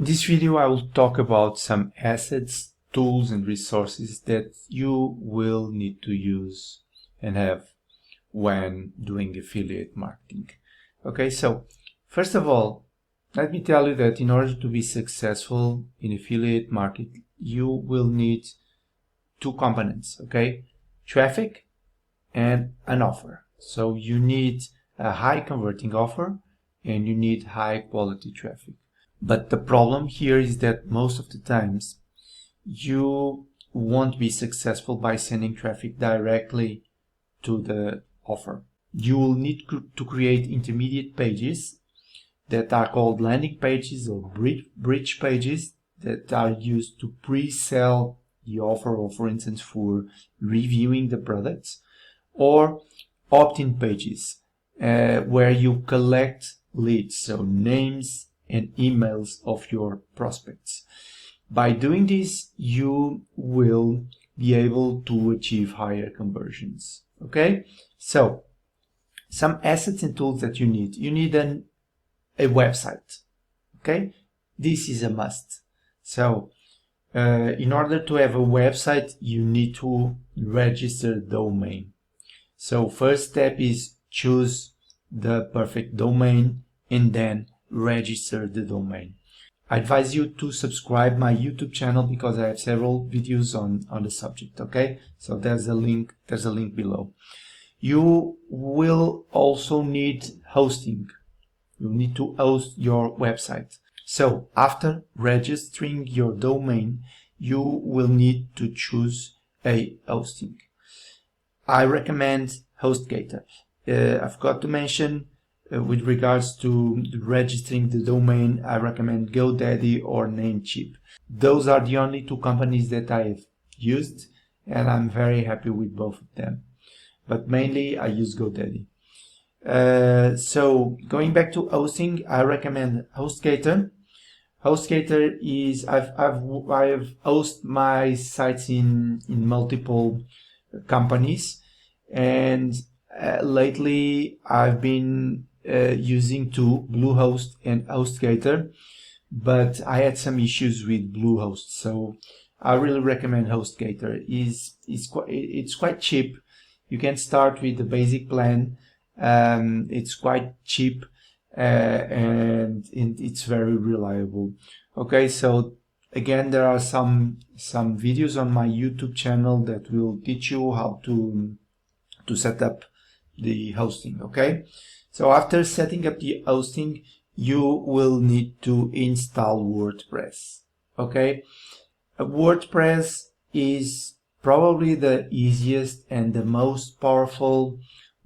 In this video, I will talk about some assets, tools, and resources that you will need to use and have when doing affiliate marketing. Okay, so first of all, let me tell you that in order to be successful in affiliate market, you will need two components, okay? Traffic and an offer. So you need a high converting offer and you need high quality traffic. But the problem here is that most of the times you won't be successful by sending traffic directly to the offer. You will need to create intermediate pages that are called landing pages or bridge pages that are used to pre-sell the offer, or for instance for reviewing the products, or opt-in pages where you collect leads, so names and emails of your prospects. By doing this, you will be able to achieve higher conversions. Okay, so some assets and tools that you need. You need a website. Okay, this is a must. So in order to have a website, you need to register domain. So first step is choose the perfect domain and then register the domain. I advise you to subscribe my YouTube channel because I have several videos on the subject. Okay, so there's a link below. You will also need hosting. You need to host your website. So after registering your domain, you will need to choose a hosting. I recommend HostGator. I forgot to mention with regards to registering the domain, I recommend GoDaddy or Namecheap. Those are the only two companies that I have used, and I'm very happy with both of them. But mainly I use GoDaddy. So going back to hosting, I recommend HostGator. HostGator is I've hosted my sites in multiple companies, and lately I've been using two, Bluehost and HostGator, but I had some issues with Bluehost, so I really recommend HostGator. It's quite cheap. You can start with the basic plan. It's quite cheap and it's very reliable. Okay, so again, there are some videos on my YouTube channel that will teach you how to set up the hosting. Okay, so after setting up the hosting, you will need to install WordPress. Okay, WordPress is probably the easiest and the most powerful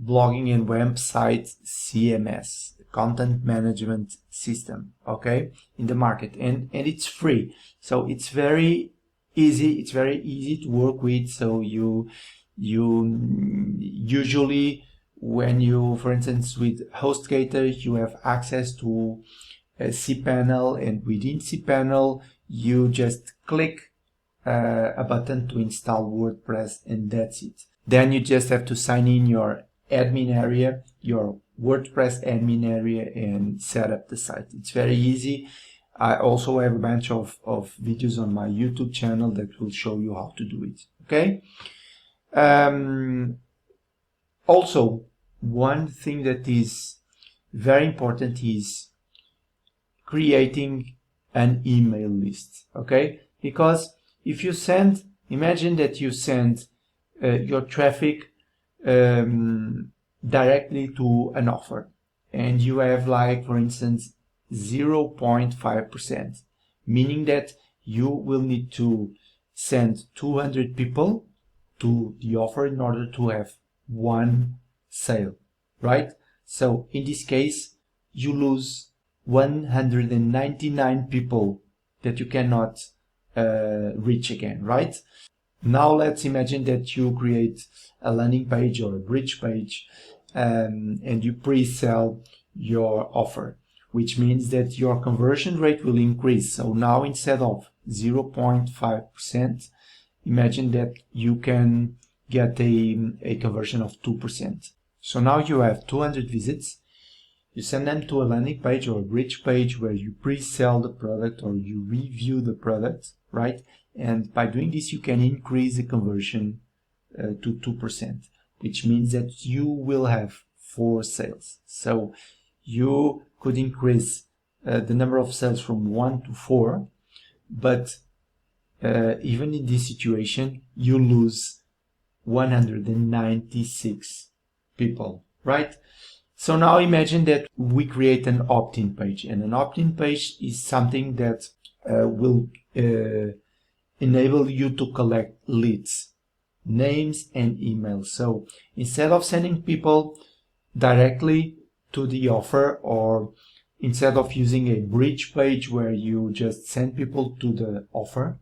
blogging and website CMS, content management system, okay, in the market, and it's free, so it's very easy to work with. So you usually, when you, for instance, with HostGator, you have access to a cPanel, and within cPanel you just click a button to install WordPress, and that's it. Then you just have to sign in your admin area, your WordPress admin area, and set up the site. It's very easy. I also have a bunch of videos on my YouTube channel that will show you how to do it. Okay. Also, one thing that is very important is creating an email list. Okay, because if you send, imagine that you send your traffic directly to an offer, and you have, like, for instance, 0.5%, meaning that you will need to send 200 people to the offer in order to have one sale, right? So in this case, you lose 199 people that you cannot reach again, right? Now let's imagine that you create a landing page or a bridge page and you pre-sell your offer, which means that your conversion rate will increase. So now, instead of 0.5%, imagine that you can get a conversion of 2%. So now you have 200 visits. You send them to a landing page or a bridge page where you pre-sell the product or you review the product, right? And by doing this, you can increase the conversion to 2%, which means that you will have 4 sales. So you could increase the number of sales from 1 to 4, but even in this situation, you lose 196 people, right? So now imagine that we create an opt-in page, and an opt-in page is something that will enable you to collect leads, names and emails. So instead of sending people directly to the offer, or instead of using a bridge page where you just send people to the offer,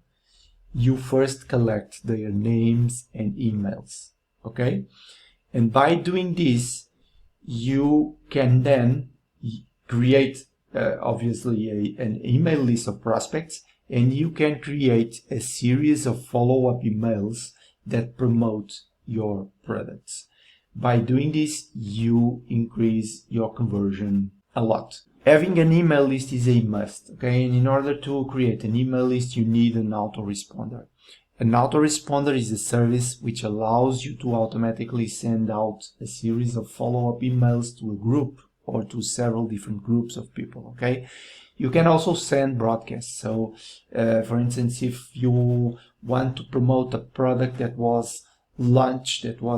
you first collect their names and emails, okay? And by doing this, you can then create obviously an email list of prospects, and you can create a series of follow-up emails that promote your products. By doing this, you increase your conversion a lot. Having an email list is a must, okay? And in order to create an email list, you need an autoresponder. An autoresponder is a service which allows you to automatically send out a series of follow-up emails to a group or to several different groups of people, okay? You can also send broadcasts. So, for instance, if you want to promote a product that was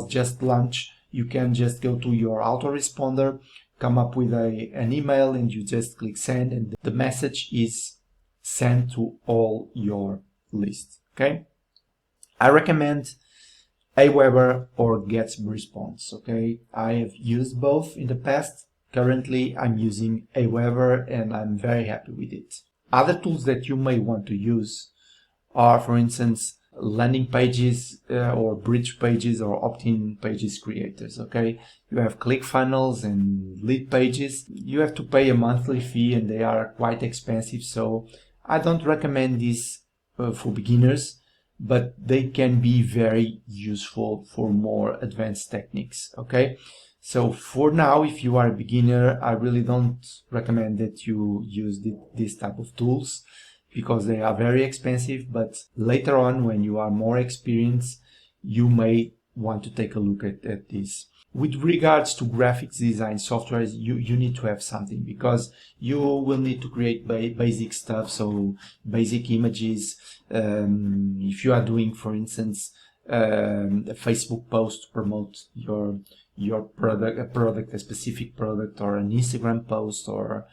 just launched, you can just go to your autoresponder, come up with an email, and you just click send, and the message is sent to all your lists, okay? I recommend Aweber or GetResponse, okay? I have used both in the past. Currently, I'm using Aweber and I'm very happy with it. Other tools that you may want to use are, for instance, landing pages or bridge pages or opt-in pages creators, okay? You have ClickFunnels and lead pages. You have to pay a monthly fee and they are quite expensive, so I don't recommend this for beginners, but they can be very useful for more advanced techniques, okay? So for now, if you are a beginner, I really don't recommend that you use this type of tools because they are very expensive, but later on, when you are more experienced, you may want to take a look at this. With regards to graphics design software, you need to have something because you will need to create basic stuff, so basic images. If you are doing, for instance, a Facebook post to promote your product, a specific product, or an Instagram post, or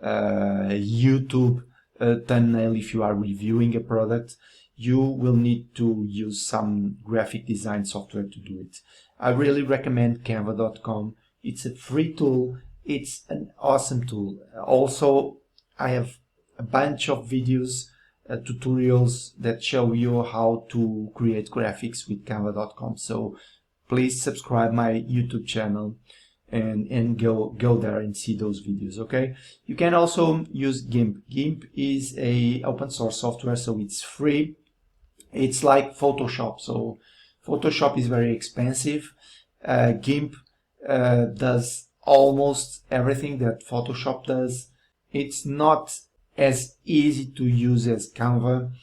a YouTube thumbnail, if you are reviewing a product, you will need to use some graphic design software to do it. I really recommend Canva.com. It's a free tool. It's an awesome tool. Also, I have a bunch of videos, tutorials that show you how to create graphics with Canva.com. So please subscribe my YouTube channel and go there and see those videos, okay? You can also use GIMP. GIMP is a open source software, so it's free. It's like Photoshop. So Photoshop is very expensive. GIMP does almost everything that Photoshop does. It's not as easy to use as Canva.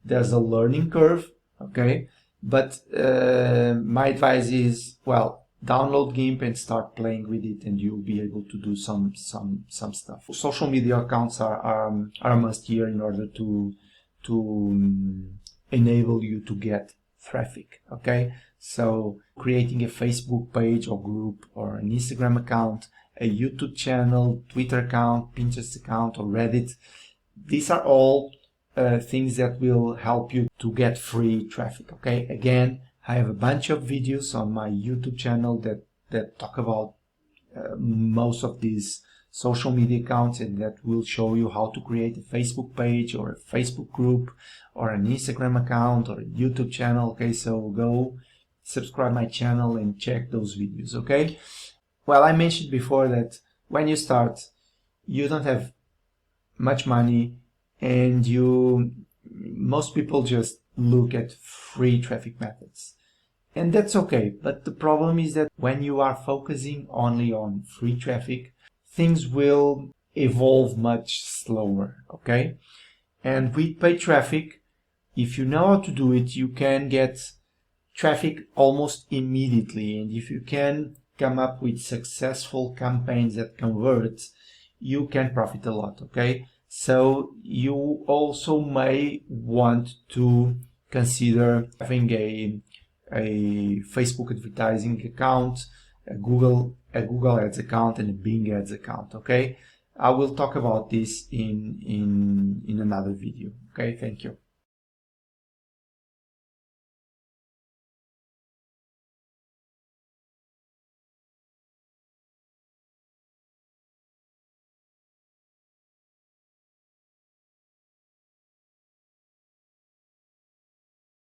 There's a learning curve, okay? But my advice is, well, download GIMP and start playing with it, and you'll be able to do some stuff. Social media accounts are a must here in order to enable you to get traffic, okay? So creating a Facebook page or group, or an Instagram account, a YouTube channel, Twitter account, Pinterest account, or Reddit, these are all things that will help you to get free traffic, okay? Again, I have a bunch of videos on my YouTube channel that talk about most of these social media accounts, and that will show you how to create a Facebook page or a Facebook group or an Instagram account or a YouTube channel, okay? So go subscribe my channel and check those videos, okay? Well, I mentioned before that when you start, you don't have much money, and most people just look at free traffic methods, and that's okay. But the problem is that when you are focusing only on free traffic, things will evolve much slower, okay? And with paid traffic, if you know how to do it, you can get traffic almost immediately. And if you can come up with successful campaigns that convert, you can profit a lot, okay? So you also may want to consider having a Facebook advertising account, a Google Ads account, and a Bing Ads account, okay? I will talk about this in another video, okay? Thank you.